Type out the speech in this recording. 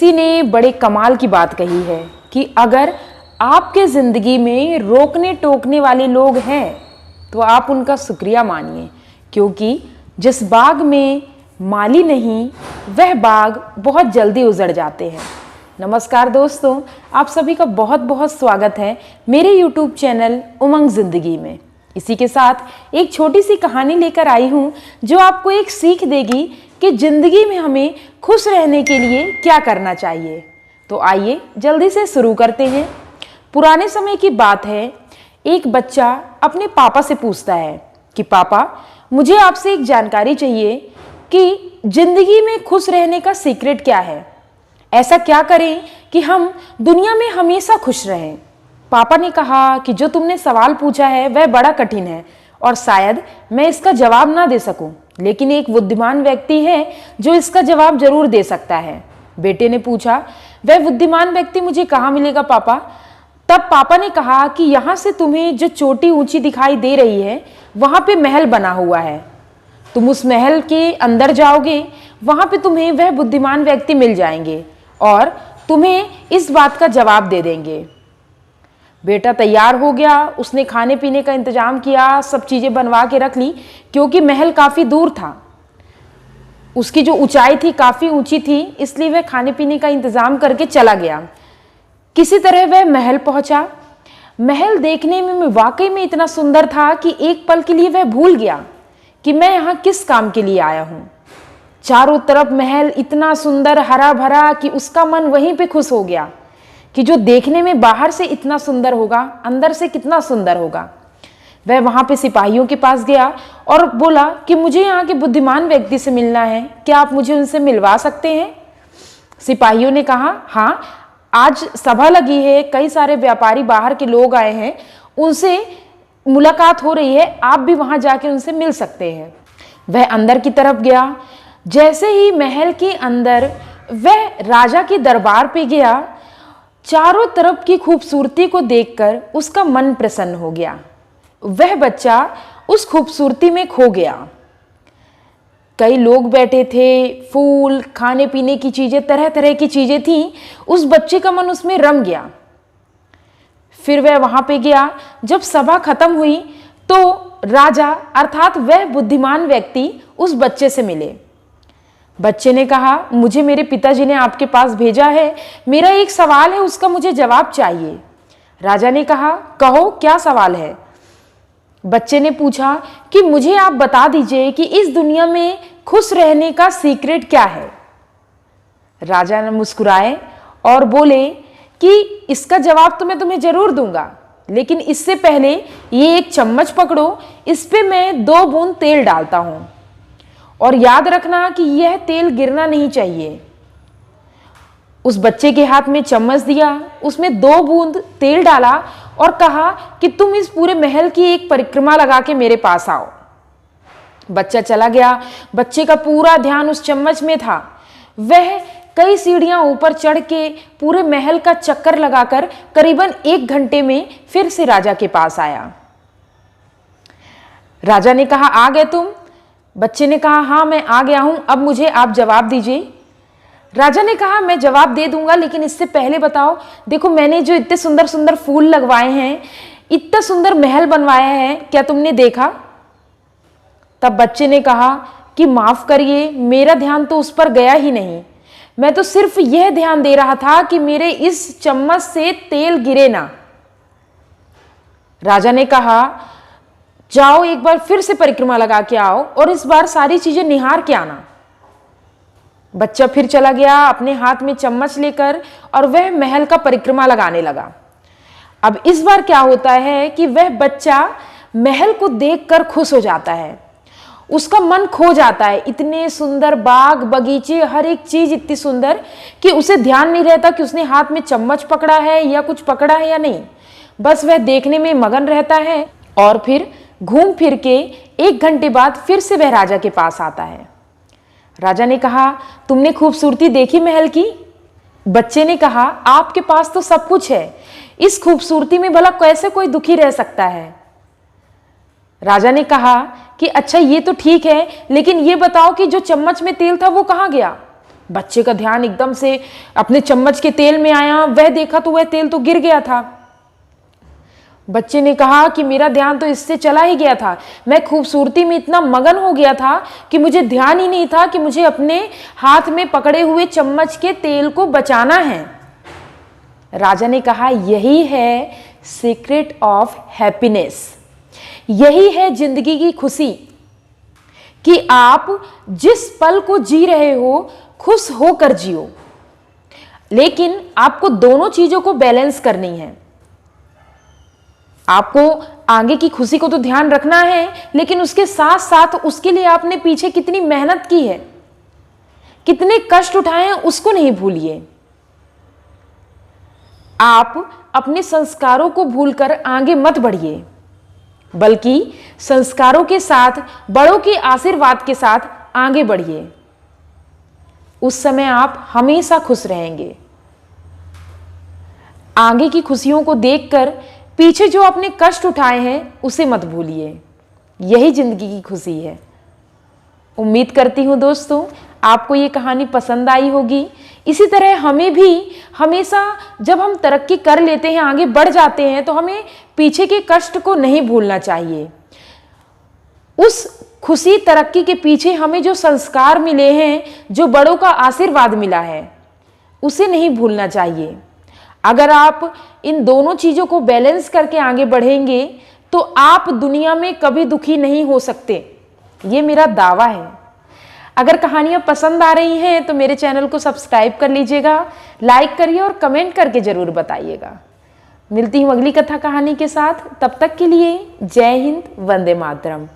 किसी ने बड़े कमाल की बात कही है कि अगर आपके ज़िंदगी में रोकने टोकने वाले लोग हैं तो आप उनका शुक्रिया मानिए, क्योंकि जिस बाग में माली नहीं वह बाग बहुत जल्दी उजड़ जाते हैं। नमस्कार दोस्तों, आप सभी का बहुत बहुत स्वागत है मेरे YouTube चैनल उमंग ज़िंदगी में। इसी के साथ एक छोटी सी कहानी लेकर आई हूँ जो आपको एक सीख देगी कि ज़िंदगी में हमें खुश रहने के लिए क्या करना चाहिए। तो आइए जल्दी से शुरू करते हैं। पुराने समय की बात है, एक बच्चा अपने पापा से पूछता है कि पापा, मुझे आपसे एक जानकारी चाहिए कि ज़िंदगी में खुश रहने का सीक्रेट क्या है। ऐसा क्या करें कि हम दुनिया में हमेशा खुश रहें। पापा ने कहा कि जो तुमने सवाल पूछा है वह बड़ा कठिन है और शायद मैं इसका जवाब ना दे सकूं, लेकिन एक बुद्धिमान व्यक्ति है जो इसका जवाब जरूर दे सकता है। बेटे ने पूछा, वह बुद्धिमान व्यक्ति मुझे कहाँ मिलेगा पापा? तब पापा ने कहा कि यहाँ से तुम्हें जो चोटी ऊंची दिखाई दे रही है वहाँ पे महल बना हुआ है। तुम उस महल के अंदर जाओगे, वहाँ पे तुम्हें वह बुद्धिमान व्यक्ति मिल जाएंगे और तुम्हें इस बात का जवाब दे देंगे। बेटा तैयार हो गया, उसने खाने पीने का इंतजाम किया, सब चीज़ें बनवा के रख ली, क्योंकि महल काफ़ी दूर था। उसकी जो ऊंचाई थी काफ़ी ऊंची थी, इसलिए वह खाने पीने का इंतजाम करके चला गया। किसी तरह वह महल पहुंचा। महल देखने में वाकई में इतना सुंदर था कि एक पल के लिए वह भूल गया कि मैं यहाँ किस काम के लिए आया हूँ। चारों तरफ महल इतना सुंदर हरा भरा कि उसका मन वहीं पे खुश हो गया कि जो देखने में बाहर से इतना सुंदर होगा, अंदर से कितना सुंदर होगा। वह वहाँ पे सिपाहियों के पास गया और बोला कि मुझे यहाँ के बुद्धिमान व्यक्ति से मिलना है, क्या आप मुझे उनसे मिलवा सकते हैं? सिपाहियों ने कहा, हाँ, आज सभा लगी है, कई सारे व्यापारी बाहर के लोग आए हैं, उनसे मुलाकात हो रही है, आप भी वहाँ जाके उनसे मिल सकते हैं। वह अंदर की तरफ गया। जैसे ही महल के अंदर वह राजा के दरबार पे गया, चारों तरफ की खूबसूरती को देखकर उसका मन प्रसन्न हो गया। वह बच्चा उस खूबसूरती में खो गया। कई लोग बैठे थे, फूल, खाने पीने की चीजें, तरह तरह की चीजें थीं। उस बच्चे का मन उसमें रम गया। फिर वह वहां पे गया। जब सभा खत्म हुई तो राजा अर्थात वह बुद्धिमान व्यक्ति उस बच्चे से मिले। बच्चे ने कहा, मुझे मेरे पिताजी ने आपके पास भेजा है, मेरा एक सवाल है, उसका मुझे जवाब चाहिए। राजा ने कहा, कहो क्या सवाल है? बच्चे ने पूछा कि मुझे आप बता दीजिए कि इस दुनिया में खुश रहने का सीक्रेट क्या है। राजा ने मुस्कुराए और बोले कि इसका जवाब तो मैं तुम्हें जरूर दूंगा, लेकिन इससे पहले ये एक चम्मच पकड़ो, इस पे मैं 2 बूंद तेल डालता हूं और याद रखना कि यह तेल गिरना नहीं चाहिए। उस बच्चे के हाथ में चम्मच दिया, उसमें 2 बूंद तेल डाला और कहा कि तुम इस पूरे महल की एक परिक्रमा लगा के मेरे पास आओ। बच्चा चला गया। बच्चे का पूरा ध्यान उस चम्मच में था। वह कई सीढ़ियां ऊपर चढ़ के पूरे महल का चक्कर लगाकर करीबन 1 घंटे में फिर से राजा के पास आया। राजा ने कहा, आ गए तुम? बच्चे ने कहा, हाँ मैं आ गया हूं, अब मुझे आप जवाब दीजिए। राजा ने कहा, मैं जवाब दे दूंगा, लेकिन इससे पहले बताओ, देखो मैंने जो इतने सुंदर सुंदर फूल लगवाए हैं, इतना सुंदर महल बनवाया है, क्या तुमने देखा? तब बच्चे ने कहा कि माफ करिए, मेरा ध्यान तो उस पर गया ही नहीं। मैं तो सिर्फ यह ध्यान दे रहा था कि मेरे इस चम्मच से तेल गिरे ना। राजा ने कहा, जाओ एक बार फिर से परिक्रमा लगा के आओ और इस बार सारी चीजें निहार के आना। बच्चा फिर चला गया अपने हाथ में चम्मच लेकर और वह महल का परिक्रमा लगाने लगा। अब इस बार क्या होता है कि वह बच्चा महल को देखकर खुश हो जाता है। उसका मन खो जाता है। इतने सुंदर बाग बगीचे, हर एक चीज इतनी सुंदर कि उसे ध्यान नहीं रहता कि उसने हाथ में चम्मच पकड़ा है या कुछ पकड़ा है या नहीं। बस वह देखने में मगन रहता है और फिर घूम फिर के 1 घंटे बाद फिर से वह राजा के पास आता है। राजा ने कहा, तुमने खूबसूरती देखी महल की? बच्चे ने कहा, आपके पास तो सब कुछ है, इस खूबसूरती में भला कैसे कोई दुखी रह सकता है? राजा ने कहा कि अच्छा ये तो ठीक है, लेकिन ये बताओ कि जो चम्मच में तेल था वो कहाँ गया? बच्चे का ध्यान एकदम से अपने चम्मच के तेल में आया, वह देखा तो वह तेल तो गिर गया था। बच्चे ने कहा कि मेरा ध्यान तो इससे चला ही गया था, मैं खूबसूरती में इतना मगन हो गया था कि मुझे ध्यान ही नहीं था कि मुझे अपने हाथ में पकड़े हुए चम्मच के तेल को बचाना है। राजा ने कहा, यही है सीक्रेट ऑफ हैप्पीनेस, यही है जिंदगी की खुशी कि आप जिस पल को जी रहे हो खुश होकर जियो। लेकिन आपको दोनों चीजों को बैलेंस करनी है। आपको आगे की खुशी को तो ध्यान रखना है, लेकिन उसके साथ साथ उसके लिए आपने पीछे कितनी मेहनत की है, कितने कष्ट उठाए हैं, उसको नहीं भूलिए। आप अपने संस्कारों को भूलकर आगे मत बढ़िए, बल्कि संस्कारों के साथ, बड़ों के आशीर्वाद के साथ आगे बढ़िए। उस समय आप हमेशा खुश रहेंगे। आगे की खुशियों को देखकर पीछे जो आपने कष्ट उठाए हैं उसे मत भूलिए। यही जिंदगी की खुशी है। उम्मीद करती हूँ दोस्तों आपको ये कहानी पसंद आई होगी। इसी तरह हमें भी हमेशा जब हम तरक्की कर लेते हैं, आगे बढ़ जाते हैं, तो हमें पीछे के कष्ट को नहीं भूलना चाहिए। उस खुशी तरक्की के पीछे हमें जो संस्कार मिले हैं, जो बड़ों का आशीर्वाद मिला है, उसे नहीं भूलना चाहिए। अगर आप इन दोनों चीज़ों को बैलेंस करके आगे बढ़ेंगे तो आप दुनिया में कभी दुखी नहीं हो सकते, ये मेरा दावा है। अगर कहानियाँ पसंद आ रही हैं तो मेरे चैनल को सब्सक्राइब कर लीजिएगा, लाइक करिए और कमेंट करके ज़रूर बताइएगा। मिलती हूँ अगली कथा कहानी के साथ, तब तक के लिए जय हिंद, वंदे मातरम।